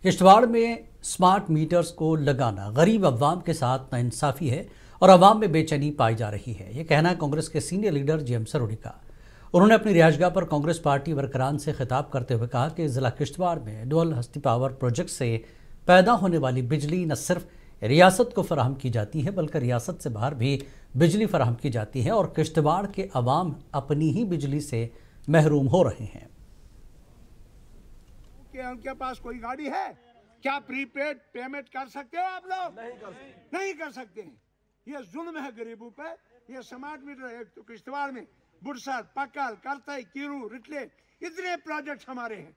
کشتواڑ میں smart meters کو لگانا غریب عوام کے ساتھ ناانصافی ہے اور عوام میں بے چینی پائی جا رہی ہے، یہ کہنا ہے کانگریس کے سینئر لیڈر جی ایم سروڑی کا۔ انہوں نے اپنی رہائش گاہ پر کانگریس پارٹی ورکران سے خطاب کرتے ہوئے کہا کہ ضلع کشتواڑ میں ڈول ہستی پاور پروجیکٹ سے پیدا ہونے والی بجلی نہ صرف ریاست کو فراہم کی جاتی ہے بلکہ ریاست سے باہر بھی بجلی فراہم کی جاتی ہے اور کشتواڑ کے عوام اپنی ہی بجلی سے محروم ہو رہے ہیں۔ ان کے پاس کوئی گاڑی ہے کیا پری پیڈ پیمنٹ کر سکتے ہو آپ لوگ؟ نہیں کر سکتے ہیں۔ یہ ظلم ہے غریبوں پہ۔ یہ سمارٹ میٹر ایک تو کشتواڑ میں بڑسر، پکل، کرتائی، کیرو، رٹلے اتنے پروجیکٹ ہمارے ہیں۔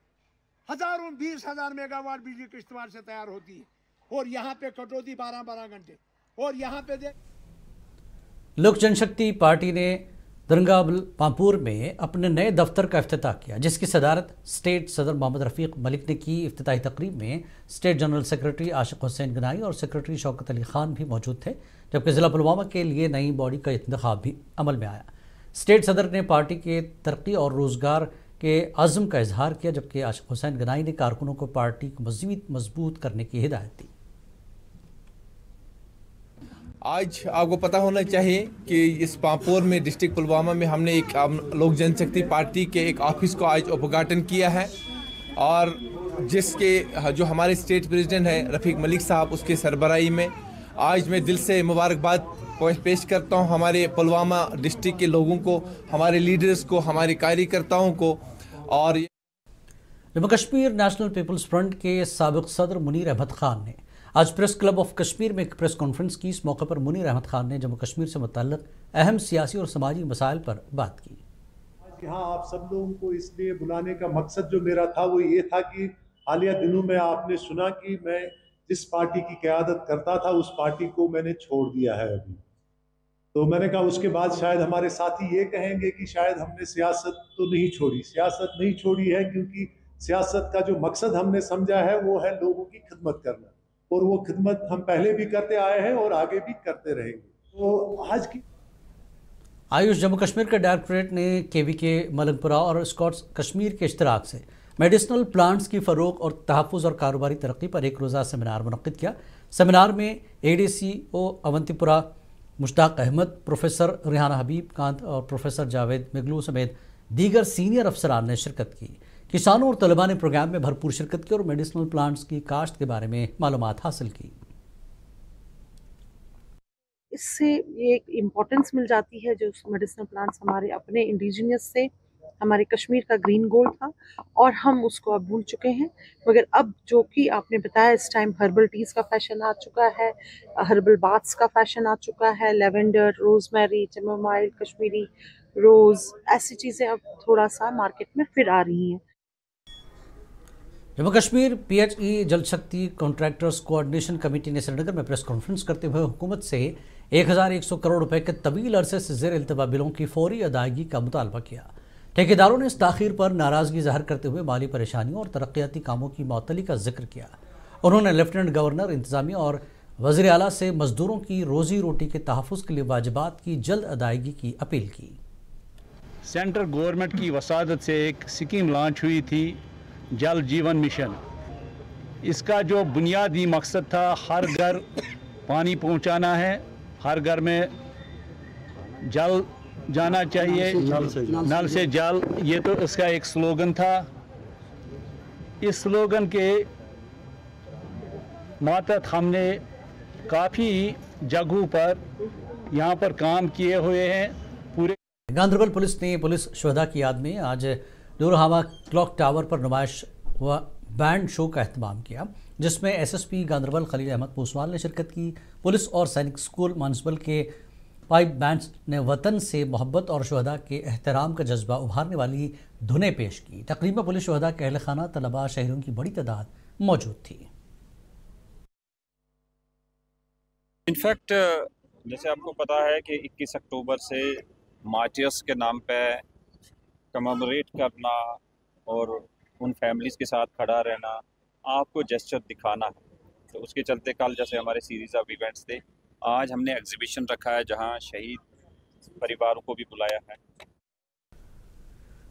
ہزاروں 20,000 میگا واٹ بجلی کشتواڑ سے تیار ہوتی ہے اور یہاں پہ کٹوتی 12 گھنٹے اور یہاں پہ لوک جن شکتی پارٹی نے درنگابل پامپور میں اپنے نئے دفتر کا افتتاح کیا، جس کی صدارت اسٹیٹ صدر محمد رفیق ملک نے کی۔ افتتاحی تقریب میں اسٹیٹ جنرل سیکرٹری عاشق حسین گنائی اور سیکرٹری شوکت علی خان بھی موجود تھے، جبکہ ضلع پلوامہ کے لیے نئی باڈی کا انتخاب بھی عمل میں آیا۔ اسٹیٹ صدر نے پارٹی کے ترقی اور روزگار کے عزم کا اظہار کیا، جبکہ عاشق حسین گنائی نے کارکنوں کو پارٹی کو مزید مضبوط کرنے کی ہدایت دی۔ آج آپ کو پتہ ہونا چاہیے کہ اس پامپور میں ڈسٹرکٹ پلوامہ میں ہم نے ایک لوک جن شکتی پارٹی کے ایک آفس کو آج اپگھاٹن کیا ہے، اور جس کے جو ہمارے اسٹیٹ پریزیڈنٹ ہیں رفیق ملک صاحب اس کے سربراہی میں آج میں دل سے مبارکباد پیش کرتا ہوں ہمارے پلوامہ ڈسٹرکٹ کے لوگوں کو، ہمارے لیڈرز کو، ہمارے کاریہ کو۔ اور Jammu Kashmir national people's front کے سابق صدر منیر احمد خان نے آج پریس کلب آف کشمیر میں ایک پریس کانفرنس کی۔ اس موقع پر منیر احمد خان نے جموں کشمیر سے متعلق اہم سیاسی اور سماجی مسائل پر بات کی۔ یہاں آپ سب لوگوں کو اس لیے بلانے کا مقصد جو میرا تھا وہ یہ تھا کہ حالیہ دنوں میں آپ نے سنا کہ میں جس پارٹی کی قیادت کرتا تھا اس پارٹی کو میں نے چھوڑ دیا ہے ابھی۔ تو میں نے کہا اس کے بعد شاید ہمارے ساتھی یہ کہیں گے کہ شاید ہم نے سیاست تو نہیں چھوڑی۔ سیاست نہیں چھوڑی ہے کیونکہ سیاست کا جو مقصد ہم نے سمجھا ہے وہ ہے لوگوں کی خدمت کرنا، اور وہ خدمت ہم پہلے بھی کرتے آئے ہیں اور آگے بھی کرتے رہیں گے۔ تو آج کی آیوش جموں کشمیر کے ڈائریکٹوریٹ نے کے وی کے ملنگ پورہ اور اسکاٹس کشمیر کے اشتراک سے میڈیسنل پلانٹس کی فروغ اور تحفظ اور کاروباری ترقی پر ایک روزہ سیمینار منعقد کیا۔ سیمینار میں اے ڈی سی او اونتی پورہ مشتاق احمد، پروفیسر ریحانہ حبیب کانت اور پروفیسر جاوید مغلو سمیت دیگر سینئر افسران نے شرکت کی۔ کسانوں اور طلباء نے پروگرام میں بھرپور شرکت کی اور میڈیسنل پلانٹس کی کاشت کے بارے میں معلومات حاصل کی۔ اس سے یہ ایک امپورٹنس مل جاتی ہے جو میڈیسنل پلانٹس ہمارے اپنے انڈیجینس سے ہمارے کشمیر کا گرین گولڈ تھا اور ہم اس کو اب بھول چکے ہیں، مگر اب جو کہ آپ نے بتایا اس ٹائم ہربل ٹیز کا فیشن آ چکا ہے، ہربل باتھس کا فیشن آ چکا ہے، لیونڈر، روز میری، چیمومائل، کشمیری روز، ایسی چیزیں اب تھوڑا سا مارکیٹ میں پھر آ رہی ہیں۔ Jammu Kashmir P H E Jal Shakti contractors coordination committee نے سری نگر میں پریس کانفرنس کرتے ہوئے حکومت سے 1100 کروڑ روپے کے طویل عرصے سے زیر التوا بلوں کی فوری ادائیگی کا مطالبہ کیا۔ ٹھیکیداروں نے اس تاخیر پر ناراضگی ظاہر کرتے ہوئے مالی پریشانیوں اور ترقیاتی کاموں کی معطلی کا ذکر کیا۔ انہوں نے لیفٹیننٹ گورنر، انتظامیہ اور وزیر اعلیٰ سے مزدوروں کی روزی روٹی کے تحفظ کے لیے واجبات کی جلد ادائیگی کی اپیل کی۔ سینٹرل گورنمنٹ کی وساطت سے ایک اسکیم لانچ ہوئی تھی، جل جیون مشن۔ اس کا جو بنیادی مقصد تھا ہر گھر پانی پہنچانا ہے، ہر گھر میں جل جانا چاہیے، نل سے جل، یہ تو اس کا ایک سلوگن تھا۔ اس سلوگن کے ماتحت ہم نے کافی جگہوں پر یہاں پر کام کیے ہوئے ہیں۔ پورے گاندربل پولیس نے پولیس شہداء کی یاد میں آج نورہامہ کلاک ٹاور پر نمائش و بینڈ شو کا اہتمام کیا، جس میں ایس ایس پی گاندربل خلیل احمد پوسوال نے شرکت کی۔ پولیس اور سینک اسکول مانسبل کے پائپ بینڈز نے وطن سے محبت اور شہداء کے احترام کا جذبہ ابھارنے والی دھنیں پیش کی۔ تقریب میں پولیس شہداء کے اہل خانہ، طلباء، شہریوں کی بڑی تعداد موجود تھی۔ انفیکٹ جیسے آپ کو پتا ہے کہ 21 اکتوبر سے مارٹیرز کے نام پہ کمیموریٹ کرنا اور ان فیملیز کے ساتھ کھڑا رہنا، آپ کو جسچر دکھانا ہے، تو اس کے چلتے کل جیسے ہمارے سیریز آف ایونٹس تھے، آج ہم نے ایگزیبیشن رکھا ہے جہاں شہید پریواروں کو بھی بلایا ہے۔